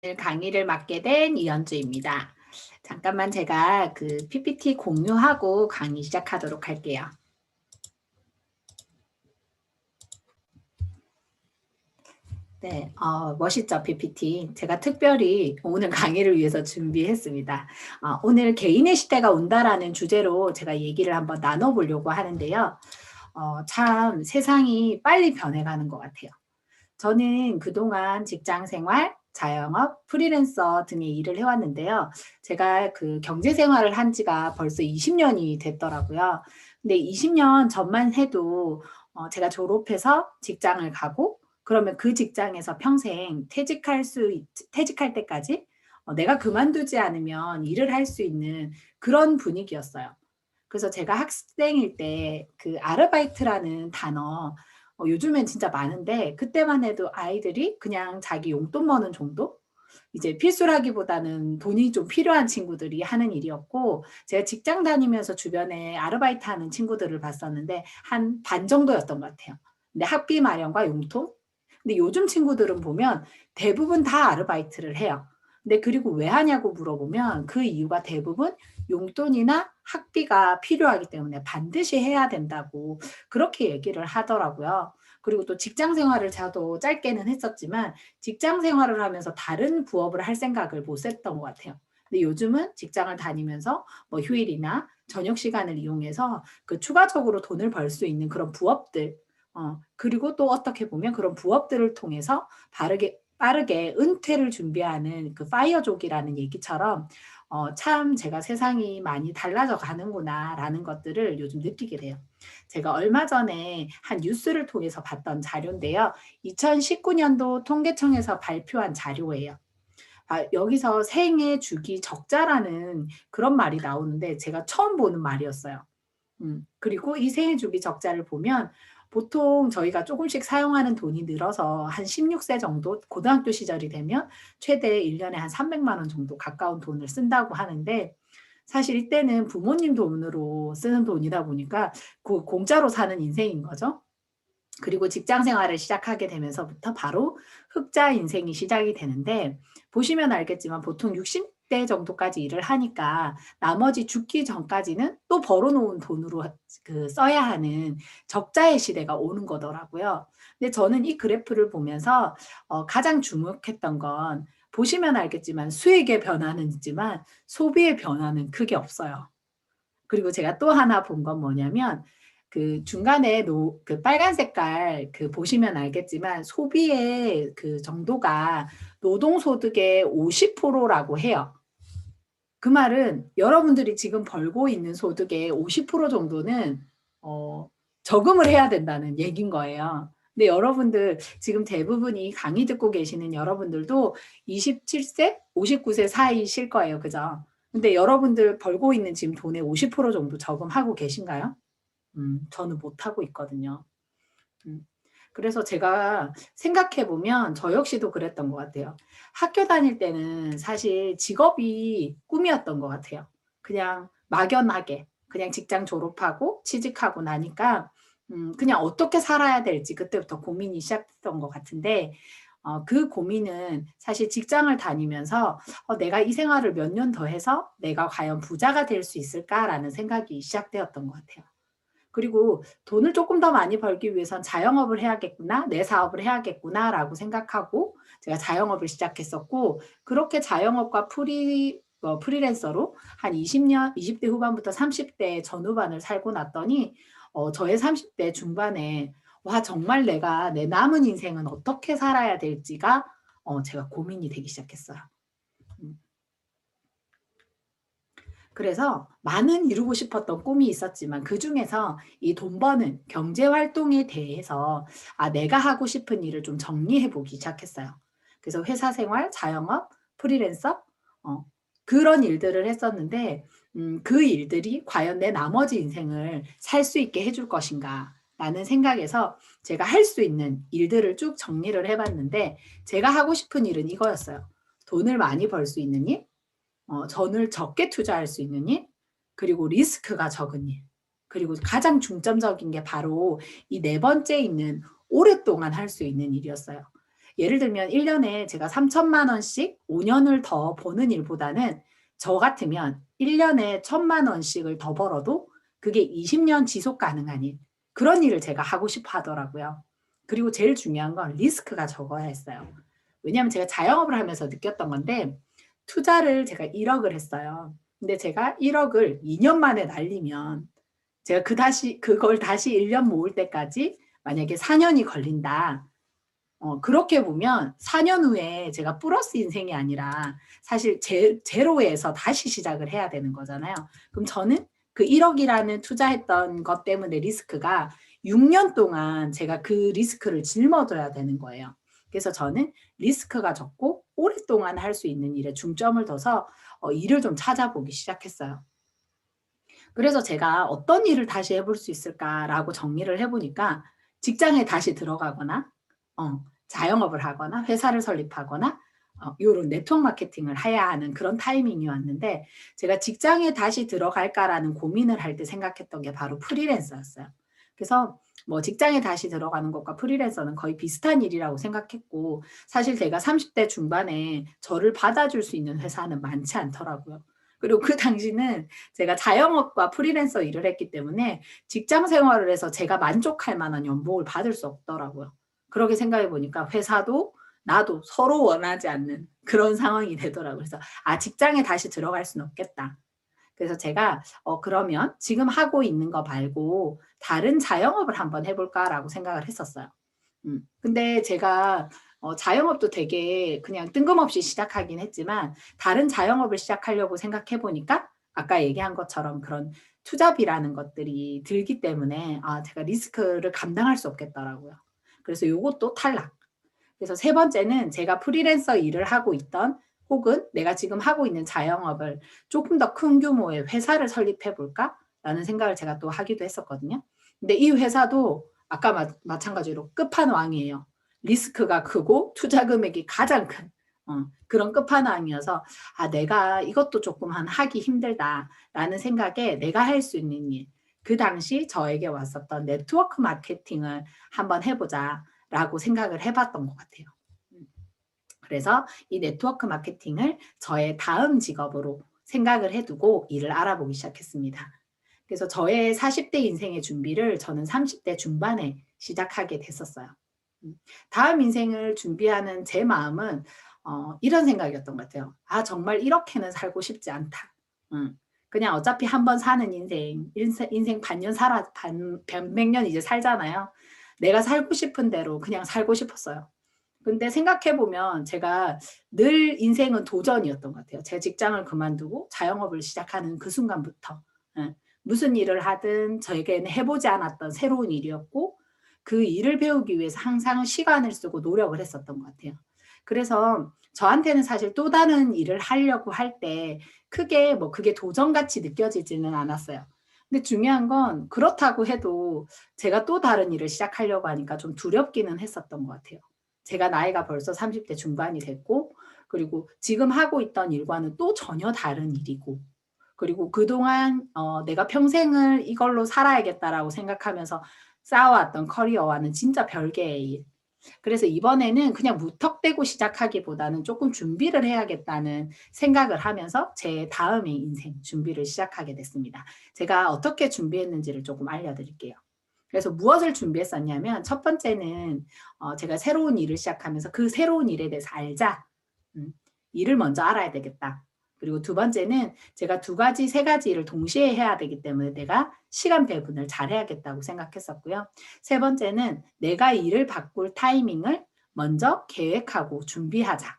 오늘 강의를 맡게 된 이연주입니다. 잠깐만 제가 그 PPT 공유하고 강의 시작하도록 할게요. 네, 멋있죠, PPT. 제가 특별히 오늘 강의를 위해서 준비했습니다. 오늘 개인의 시대가 온다라는 주제로 제가 얘기를 한번 나눠보려고 하는데요. 참 세상이 빨리 변해가는 것 같아요. 저는 그동안 직장 생활, 자영업, 프리랜서 등의 일을 해왔는데요. 제가 그 경제 생활을 한 지가 벌써 20년이 됐더라고요. 근데 20년 전만 해도 제가 졸업해서 직장을 가고 그러면 그 직장에서 평생 퇴직할 때까지 내가 그만두지 않으면 일을 할 수 있는 그런 분위기였어요. 그래서 제가 학생일 때 그 아르바이트라는 단어 요즘엔 진짜 많은데 그때만 해도 아이들이 그냥 자기 용돈 버는 정도? 이제 필수라기보다는 돈이 좀 필요한 친구들이 하는 일이었고 제가 직장 다니면서 주변에 아르바이트하는 친구들을 봤었는데 한 반 정도였던 것 같아요. 근데 학비 마련과 용돈? 근데 요즘 친구들은 보면 대부분 다 아르바이트를 해요. 근데 그리고 왜 하냐고 물어보면 그 이유가 대부분 용돈이나 학비가 필요하기 때문에 반드시 해야 된다고 그렇게 얘기를 하더라고요. 그리고 또 직장 생활을 저도 짧게는 했었지만 직장 생활을 하면서 다른 부업을 할 생각을 못 했던 것 같아요. 근데 요즘은 직장을 다니면서 뭐 휴일이나 저녁 시간을 이용해서 그 추가적으로 돈을 벌 수 있는 그런 부업들, 그리고 또 어떻게 보면 그런 부업들을 통해서 빠르게 은퇴를 준비하는 그 파이어족이라는 얘기처럼 참 제가 세상이 많이 달라져 가는구나라는 것들을 요즘 느끼게 돼요. 제가 얼마 전에 한 뉴스를 통해서 봤던 자료인데요. 2019년도 통계청에서 발표한 자료예요. 여기서 생애 주기 적자라는 그런 말이 나오는데 제가 처음 보는 말이었어요. 그리고 이 생애 주기 적자를 보면 보통 저희가 조금씩 사용하는 돈이 늘어서 한 16세 정도 고등학교 시절이 되면 최대 1년에 한 300만 원 정도 가까운 돈을 쓴다고 하는데 사실 이때는 부모님 돈으로 쓰는 돈이다 보니까 그 공짜로 사는 인생인 거죠. 그리고 직장 생활을 시작하게 되면서부터 바로 흑자 인생이 시작이 되는데 보시면 알겠지만 보통 60대 정도까지 일을 하니까 나머지 죽기 전까지는 또 벌어놓은 돈으로 그 써야 하는 적자의 시대가 오는 거더라고요. 근데 저는 이 그래프를 보면서 가장 주목했던 건 보시면 알겠지만 수익의 변화는 있지만 소비의 변화는 크게 없어요. 그리고 제가 또 하나 본 건 뭐냐면 그 중간에 그 빨간 색깔 그 보시면 알겠지만 소비의 그 정도가 노동소득의 50%라고 해요. 그 말은 여러분들이 지금 벌고 있는 소득의 50% 정도는 어, 저금을 해야 된다는 얘기인 거예요. 근데 여러분들 지금 대부분이 강의 듣고 계시는 여러분들도 27세, 59세 사이실 거예요. 그죠? 근데 여러분들 벌고 있는 지금 돈의 50% 정도 저금하고 계신가요? 저는 못하고 있거든요. 음. 그래서 제가 생각해 보면 저 역시도 그랬던 것 같아요. 학교 다닐 때는 사실 직업이 꿈이었던 것 같아요. 그냥 막연하게 그냥 직장 졸업하고 취직하고 나니까 그냥 어떻게 살아야 될지 그때부터 고민이 시작됐던 것 같은데 그 고민은 사실 직장을 다니면서 내가 이 생활을 몇 년 더 해서 내가 과연 부자가 될 수 있을까라는 생각이 시작되었던 것 같아요. 그리고 돈을 조금 더 많이 벌기 위해선 자영업을 해야겠구나, 내 사업을 해야겠구나라고 생각하고 제가 자영업을 시작했었고 그렇게 자영업과 프리랜서로 한 20년, 20대 후반부터 30대 전후반을 살고 났더니 저의 30대 중반에 와 정말 내가 내 남은 인생은 어떻게 살아야 될지가 제가 고민이 되기 시작했어요. 음. 그래서 많은 이루고 싶었던 꿈이 있었지만 그중에서 이 돈 버는 경제 활동에 대해서 내가 하고 싶은 일을 좀 정리해 보기 시작했어요. 그래서 회사 생활, 자영업, 프리랜서 그런 일들을 했었는데 그 일들이 과연 내 나머지 인생을 살 수 있게 해줄 것인가 라는 생각에서 제가 할 수 있는 일들을 쭉 정리를 해봤는데 제가 하고 싶은 일은 이거였어요. 돈을 많이 벌 수 있는 일, 전을 적게 투자할 수 있는 일, 그리고 리스크가 적은 일, 그리고 가장 중점적인 게 바로 이 네 번째 있는 오랫동안 할 수 있는 일이었어요. 예를 들면 1년에 제가 3천만 원씩 5년을 더 버는 일보다는 저 같으면 1년에 1천만 원씩을 더 벌어도 그게 20년 지속 가능한 일, 그런 일을 제가 하고 싶어 하더라고요. 그리고 제일 중요한 건 리스크가 적어야 했어요. 왜냐하면 제가 자영업을 하면서 느꼈던 건데, 투자를 제가 1억을 했어요. 근데 제가 1억을 2년 만에 날리면 제가 그걸 다시 1년 모을 때까지 만약에 4년이 걸린다. 그렇게 보면 4년 후에 제가 플러스 인생이 아니라 사실 제로에서 다시 시작을 해야 되는 거잖아요. 그럼 저는 그 1억이라는 투자했던 것 때문에 리스크가 6년 동안 제가 그 리스크를 짊어져야 되는 거예요. 그래서 저는 리스크가 적고 오랫동안 할 수 있는 일에 중점을 둬서 일을 좀 찾아보기 시작했어요. 그래서 제가 어떤 일을 다시 해볼 수 있을까라고 정리를 해보니까 직장에 다시 들어가거나 자영업을 하거나 회사를 설립하거나 요런 네트워크 마케팅을 해야 하는 그런 타이밍이 왔는데, 제가 직장에 다시 들어갈까라는 고민을 할 때 생각했던 게 바로 프리랜서였어요. 그래서 뭐 직장에 다시 들어가는 것과 프리랜서는 거의 비슷한 일이라고 생각했고, 사실 제가 30대 중반에 저를 받아줄 수 있는 회사는 많지 않더라고요. 그리고 그 당시는 제가 자영업과 프리랜서 일을 했기 때문에 직장 생활을 해서 제가 만족할 만한 연봉을 받을 수 없더라고요. 그렇게 생각해 보니까 회사도 나도 서로 원하지 않는 그런 상황이 되더라고요. 그래서 직장에 다시 들어갈 수는 없겠다. 그래서 제가 그러면 지금 하고 있는 거 말고 다른 자영업을 한번 해볼까라고 생각을 했었어요. 근데 제가 자영업도 되게 그냥 뜬금없이 시작하긴 했지만, 다른 자영업을 시작하려고 생각해 보니까 아까 얘기한 것처럼 그런 투자비라는 것들이 들기 때문에 제가 리스크를 감당할 수 없겠더라고요. 그래서 요것도 탈락. 그래서 세 번째는 제가 프리랜서 일을 하고 있던, 혹은 내가 지금 하고 있는 자영업을 조금 더 큰 규모의 회사를 설립해 볼까라는 생각을 제가 또 하기도 했었거든요. 근데 이 회사도 아까 마찬가지로 끝판왕이에요. 리스크가 크고 투자 금액이 가장 큰 그런 끝판왕이어서 내가 이것도 조금 하기 힘들다라는 생각에 내가 할 수 있는 일, 그 당시 저에게 왔었던 네트워크 마케팅을 한번 해보자라고 생각을 해봤던 것 같아요. 그래서 이 네트워크 마케팅을 저의 다음 직업으로 생각을 해두고 일을 알아보기 시작했습니다. 그래서 저의 40대 인생의 준비를 저는 30대 중반에 시작하게 됐었어요. 다음 인생을 준비하는 제 마음은 이런 생각이었던 것 같아요. 정말 이렇게는 살고 싶지 않다. 그냥 어차피 한 번 사는 인생 반년 백년 이제 살잖아요. 내가 살고 싶은 대로 그냥 살고 싶었어요. 근데 생각해보면 제가 늘 인생은 도전이었던 것 같아요. 제 직장을 그만두고 자영업을 시작하는 그 순간부터. 무슨 일을 하든 저에게는 해보지 않았던 새로운 일이었고, 그 일을 배우기 위해서 항상 시간을 쓰고 노력을 했었던 것 같아요. 그래서 저한테는 사실 또 다른 일을 하려고 할 때 크게 그게 도전같이 느껴지지는 않았어요. 근데 중요한 건 그렇다고 해도 제가 또 다른 일을 시작하려고 하니까 좀 두렵기는 했었던 것 같아요. 제가 나이가 벌써 30대 중반이 됐고, 그리고 지금 하고 있던 일과는 또 전혀 다른 일이고, 그리고 그동안 내가 평생을 이걸로 살아야겠다라고 생각하면서 쌓아왔던 커리어와는 진짜 별개의 일. 그래서 이번에는 그냥 무턱대고 시작하기보다는 조금 준비를 해야겠다는 생각을 하면서 제 다음의 인생 준비를 시작하게 됐습니다. 제가 어떻게 준비했는지를 조금 알려드릴게요. 그래서 무엇을 준비했었냐면, 첫 번째는 제가 새로운 일을 시작하면서 그 새로운 일에 대해서 알자. 일을 먼저 알아야 되겠다. 그리고 두 번째는 제가 두 가지, 세 가지 일을 동시에 해야 되기 때문에 내가 시간 배분을 잘 해야겠다고 생각했었고요. 세 번째는 내가 일을 바꿀 타이밍을 먼저 계획하고 준비하자.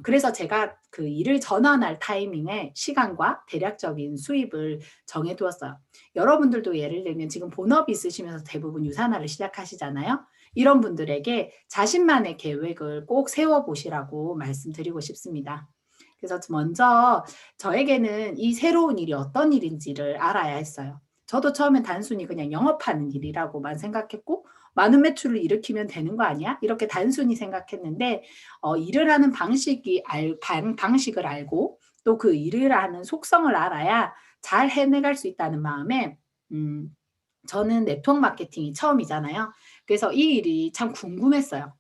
그래서 제가 그 일을 전환할 타이밍에 시간과 대략적인 수입을 정해두었어요. 여러분들도 예를 들면 지금 본업이 있으시면서 대부분 유산화를 시작하시잖아요. 이런 분들에게 자신만의 계획을 꼭 세워보시라고 말씀드리고 싶습니다. 그래서 먼저 저에게는 이 새로운 일이 어떤 일인지를 알아야 했어요. 저도 처음엔 단순히 그냥 영업하는 일이라고만 생각했고, 많은 매출을 일으키면 되는 거 아니야? 이렇게 단순히 생각했는데, 일을 하는 방식을 알고 또 그 일을 하는 속성을 알아야 잘 해내갈 수 있다는 마음에, 저는 네트워크 마케팅이 처음이잖아요. 그래서 이 일이 참 궁금했어요.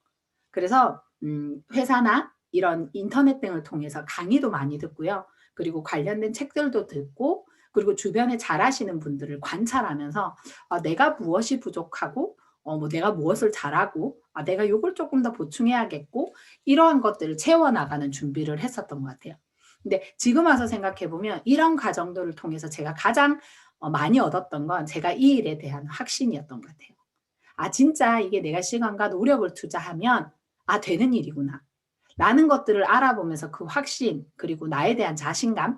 그래서 회사나 이런 인터넷 등을 통해서 강의도 많이 듣고요. 그리고 관련된 책들도 듣고 그리고 주변에 잘하시는 분들을 관찰하면서 내가 무엇이 부족하고 뭐 내가 무엇을 잘하고 내가 요걸 조금 더 보충해야겠고 이러한 것들을 채워나가는 준비를 했었던 것 같아요. 근데 지금 와서 생각해 보면 이런 과정들을 통해서 제가 가장 많이 얻었던 건 제가 이 일에 대한 확신이었던 것 같아요. 진짜 이게 내가 시간과 노력을 투자하면 되는 일이구나. 라는 것들을 알아보면서 그 확신 그리고 나에 대한 자신감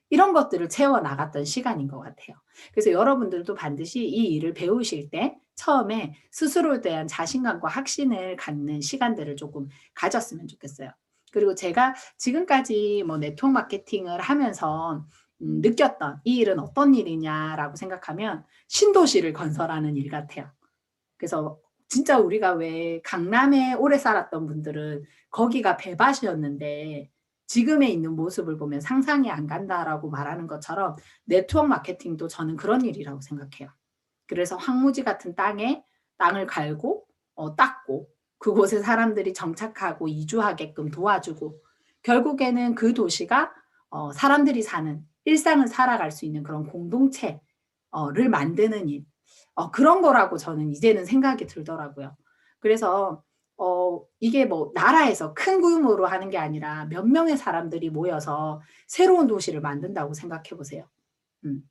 이런 것들을 채워 나갔던 시간인 것 같아요. 그래서 여러분들도 반드시 이 일을 배우실 때 처음에 스스로에 대한 자신감과 확신을 갖는 시간들을 조금 가졌으면 좋겠어요. 그리고 제가 지금까지 뭐 네트워크 마케팅을 하면서 느꼈던 이 일은 어떤 일이냐라고 생각하면 신도시를 건설하는 일 같아요. 그래서 진짜 우리가 왜 강남에 오래 살았던 분들은 거기가 배밭이었는데 지금에 있는 모습을 보면 상상이 안 간다라고 말하는 것처럼 네트워크 마케팅도 저는 그런 일이라고 생각해요. 그래서 황무지 같은 땅을 갈고 닦고 그곳에 사람들이 정착하고 이주하게끔 도와주고 결국에는 그 도시가 사람들이 사는 일상을 살아갈 수 있는 그런 공동체를 만드는 일. 그런 거라고 저는 이제는 생각이 들더라고요. 그래서 이게 뭐 나라에서 큰 규모로 하는 게 아니라 몇 명의 사람들이 모여서 새로운 도시를 만든다고 생각해 보세요.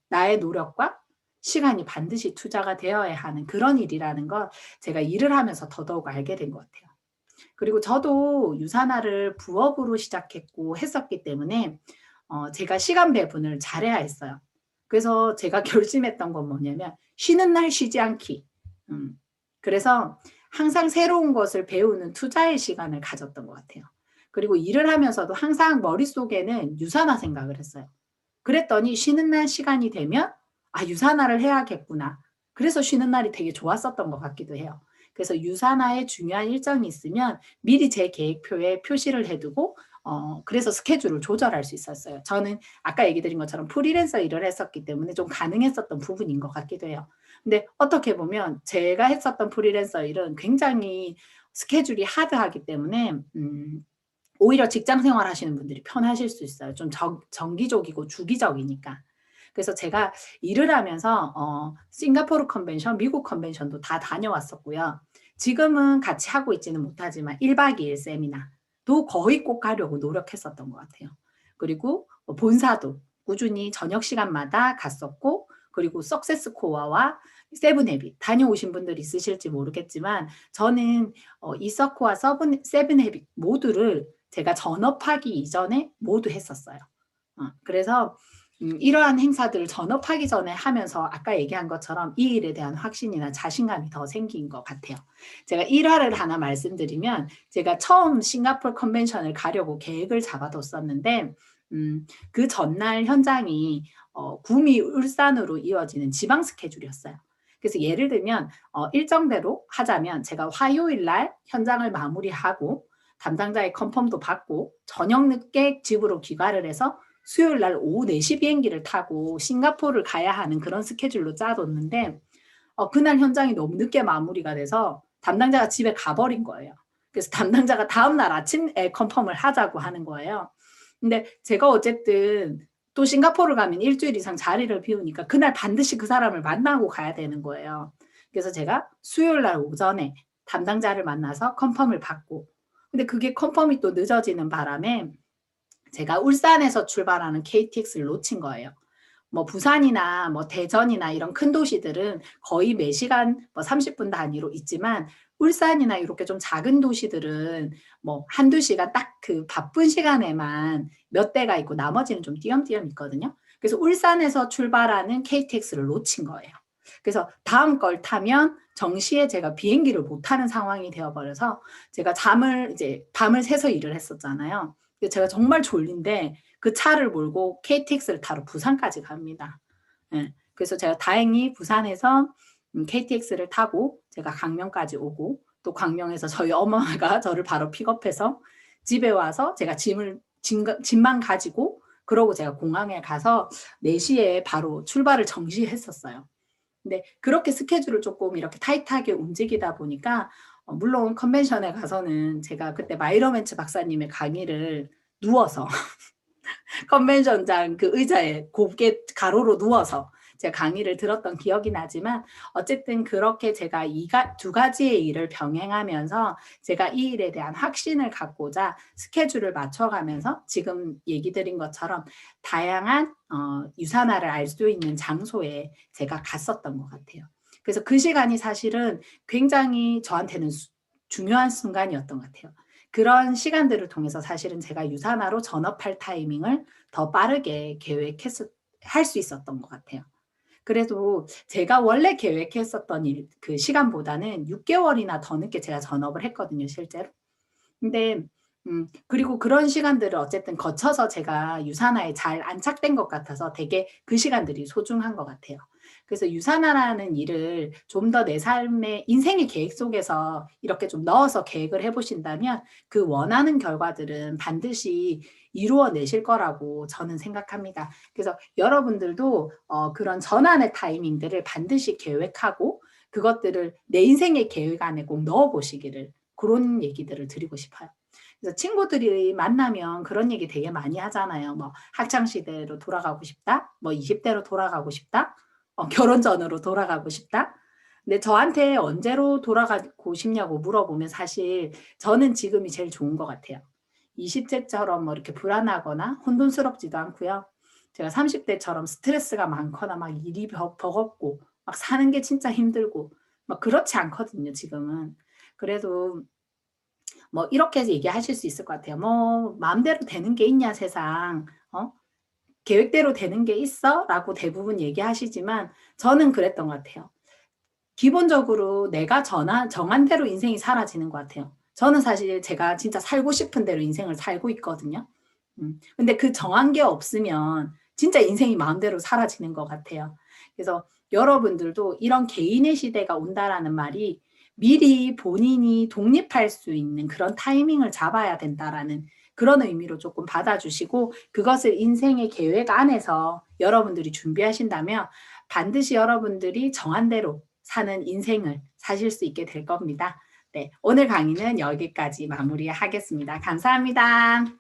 나의 노력과 시간이 반드시 투자가 되어야 하는 그런 일이라는 걸 제가 일을 하면서 더더욱 알게 된 것 같아요. 그리고 저도 유산화를 부업으로 시작했고 했었기 때문에 제가 시간 배분을 잘해야 했어요. 그래서 제가 결심했던 건 뭐냐면 쉬는 날 쉬지 않기. 그래서 항상 새로운 것을 배우는 투자의 시간을 가졌던 것 같아요. 그리고 일을 하면서도 항상 머릿속에는 유산화 생각을 했어요. 그랬더니 쉬는 날 시간이 되면 유산화를 해야겠구나. 그래서 쉬는 날이 되게 좋았었던 것 같기도 해요. 그래서 유산화에 중요한 일정이 있으면 미리 제 계획표에 표시를 해두고 그래서 스케줄을 조절할 수 있었어요. 저는 아까 얘기 드린 것처럼 프리랜서 일을 했었기 때문에 좀 가능했었던 부분인 것 같기도 해요. 근데 어떻게 보면 제가 했었던 프리랜서 일은 굉장히 스케줄이 하드하기 때문에 오히려 직장 생활 하시는 분들이 편하실 수 있어요. 좀 정기적이고 주기적이니까. 그래서 제가 일을 하면서 싱가포르 컨벤션, 미국 컨벤션도 다 다녀왔었고요. 지금은 같이 하고 있지는 못하지만 1박 2일 세미나도 거의 꼭 가려고 노력했었던 것 같아요. 그리고 본사도 꾸준히 저녁 시간마다 갔었고 그리고 석세스 코어와 세븐헤빗 다녀오신 분들 있으실지 모르겠지만 저는 이 서코와 세븐헤빗 모두를 제가 전업하기 이전에 모두 했었어요. 그래서 이러한 행사들을 전업하기 전에 하면서 아까 얘기한 것처럼 이 일에 대한 확신이나 자신감이 더 생긴 것 같아요. 제가 일화를 하나 말씀드리면 제가 처음 싱가포르 컨벤션을 가려고 계획을 잡아뒀었는데 그 전날 현장이 구미 울산으로 이어지는 지방 스케줄이었어요. 그래서 예를 들면 일정대로 하자면 제가 화요일 날 현장을 마무리하고 담당자의 컨펌도 받고 저녁 늦게 집으로 귀가를 해서 수요일 날 오후 4시 비행기를 타고 싱가포르를 가야 하는 그런 스케줄로 짜뒀는데 그날 현장이 너무 늦게 마무리가 돼서 담당자가 집에 가버린 거예요. 그래서 담당자가 다음날 아침에 컨펌을 하자고 하는 거예요. 근데 제가 어쨌든 또 싱가포르 가면 일주일 이상 자리를 비우니까 그날 반드시 그 사람을 만나고 가야 되는 거예요. 그래서 제가 수요일 날 오전에 담당자를 만나서 컨펌을 받고 근데 그게 컨펌이 또 늦어지는 바람에 제가 울산에서 출발하는 KTX를 놓친 거예요. 뭐 부산이나 뭐 대전이나 이런 큰 도시들은 거의 매시간 뭐 30분 단위로 있지만 울산이나 이렇게 좀 작은 도시들은 뭐 한두 시간 딱 그 바쁜 시간에만 몇 대가 있고 나머지는 좀 띄엄띄엄 있거든요. 그래서 울산에서 출발하는 KTX를 놓친 거예요. 그래서 다음 걸 타면 정시에 제가 비행기를 못 타는 상황이 되어버려서 제가 이제 밤을 새서 일을 했었잖아요. 제가 정말 졸린데 그 차를 몰고 KTX를 타러 부산까지 갑니다. 예. 그래서 제가 다행히 부산에서 KTX를 타고 제가 강명까지 오고 또 강명에서 저희 엄마가 저를 바로 픽업해서 집에 와서 제가 짐만 가지고 그러고 제가 공항에 가서 4시에 바로 출발을 정시했었어요. 근데 그렇게 스케줄을 조금 이렇게 타이트하게 움직이다 보니까 물론 컨벤션에 가서는 제가 그때 마이러멘츠 박사님의 강의를 누워서 컨벤션장 그 의자에 곱게 가로로 누워서 제가 강의를 들었던 기억이 나지만 어쨌든 그렇게 제가 두 가지의 일을 병행하면서 제가 이 일에 대한 확신을 갖고자 스케줄을 맞춰가면서 지금 얘기 드린 것처럼 다양한 유산화를 알 수 있는 장소에 제가 갔었던 것 같아요. 그래서 그 시간이 사실은 굉장히 저한테는 중요한 순간이었던 것 같아요. 그런 시간들을 통해서 사실은 제가 유산화로 전업할 타이밍을 더 빠르게 할 수 있었던 것 같아요. 그래도 제가 원래 계획했었던 그 시간보다는 6개월이나 더 늦게 제가 전업을 했거든요, 실제로. 근데 그리고 그런 시간들을 어쨌든 거쳐서 제가 유산화에 잘 안착된 것 같아서 되게 그 시간들이 소중한 것 같아요. 그래서 유산화라는 일을 좀 더 내 삶의 인생의 계획 속에서 이렇게 좀 넣어서 계획을 해 보신다면 그 원하는 결과들은 반드시 이루어내실 거라고 저는 생각합니다. 그래서 여러분들도 그런 전환의 타이밍들을 반드시 계획하고 그것들을 내 인생의 계획 안에 꼭 넣어 보시기를, 그런 얘기들을 드리고 싶어요. 그래서 친구들이 만나면 그런 얘기 되게 많이 하잖아요. 뭐 학창 시대로 돌아가고 싶다, 뭐 20대로 돌아가고 싶다, 결혼 전으로 돌아가고 싶다. 근데 저한테 언제로 돌아가고 싶냐고 물어보면 사실 저는 지금이 제일 좋은 것 같아요. 20대처럼 뭐 이렇게 불안하거나 혼돈스럽지도 않고요. 제가 30대처럼 스트레스가 많거나 막 일이 버겁고 막 사는 게 진짜 힘들고 막 그렇지 않거든요, 지금은. 그래도 뭐 이렇게 얘기하실 수 있을 것 같아요. 뭐 "마음대로 되는 게 있냐 세상. 계획대로 되는 게 있어?" 라고 대부분 얘기하시지만 저는 그랬던 것 같아요. 기본적으로 내가 정한 대로 인생이 사라지는 것 같아요. 저는 사실 제가 진짜 살고 싶은 대로 인생을 살고 있거든요. 근데 그 정한 게 없으면 진짜 인생이 마음대로 사라지는 것 같아요. 그래서 여러분들도 이런 개인의 시대가 온다라는 말이 미리 본인이 독립할 수 있는 그런 타이밍을 잡아야 된다라는 그런 의미로 조금 받아주시고 그것을 인생의 계획 안에서 여러분들이 준비하신다면 반드시 여러분들이 정한 대로 사는 인생을 사실 수 있게 될 겁니다. 네, 오늘 강의는 여기까지 마무리하겠습니다. 감사합니다.